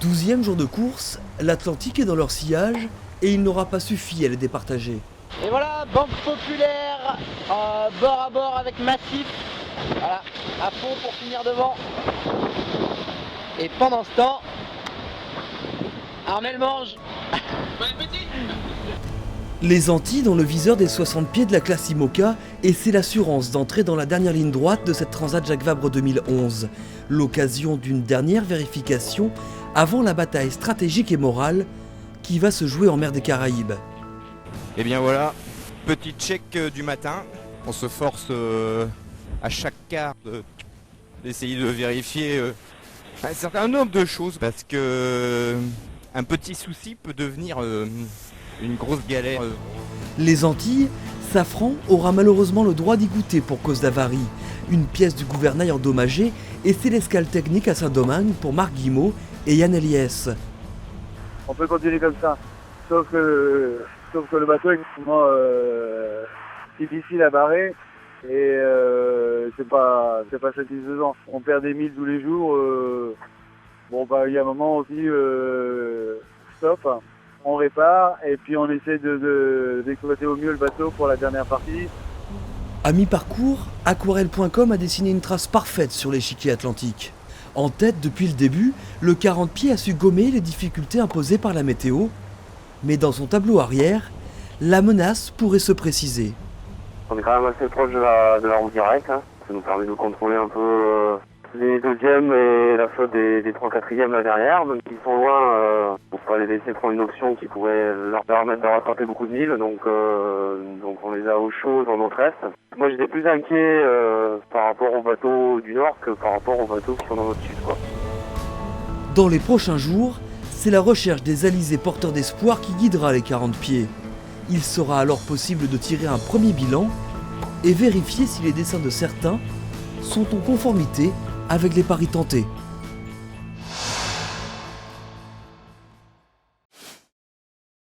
12e jour de course, l'Atlantique est dans leur sillage et il n'aura pas suffi à les départager. Et voilà, Banque Populaire, bord à bord avec Massif, voilà, à fond pour finir devant. Et pendant ce temps, Armel mange. Les Antilles dans le viseur des 60 pieds de la classe IMOCA, et c'est l'assurance d'entrer dans la dernière ligne droite de cette Transat Jacques Vabre 2011. L'occasion d'une dernière vérification avant la bataille stratégique et morale qui va se jouer en mer des Caraïbes. Et bien voilà, petit check du matin. On se force à chaque quart d'essayer de vérifier un certain nombre de choses parce que un petit souci peut devenir une grosse galère. Les Antilles, Safran aura malheureusement le droit d'y goûter pour cause d'avarie. Une pièce du gouvernail endommagée et c'est l'escale technique à Saint-Domingue pour Marc Guimot et Yann Eliès. On peut continuer comme ça, sauf que le bateau est extrêmement difficile à barrer et c'est pas satisfaisant. On perd des milles tous les jours. Il y a un moment aussi stop, on répare et puis on essaie d'exploiter au mieux le bateau pour la dernière partie. À mi-parcours, aquarelle.com a dessiné une trace parfaite sur l'échiquier atlantique. En tête depuis le début, le 40 pieds a su gommer les difficultés imposées par la météo, mais dans son tableau arrière, la menace pourrait se préciser. On est quand même assez proche de la route directe, hein. Ça nous permet de contrôler un peu les deuxièmes et la flotte des 3/4e là derrière, donc ils sont loin, pour pas les laisser prendre une option qui pourrait leur permettre de rattraper beaucoup de milles, donc on les a au chaud dans notre est. Moi j'étais plus inquiet par rapport aux bateaux du nord que par rapport aux bateaux qui sont dans notre sud, quoi. Dans les prochains jours, c'est la recherche des alizés porteurs d'espoir qui guidera les 40 pieds. Il sera alors possible de tirer un premier bilan et vérifier si les dessins de certains sont en conformité avec les paris tentés.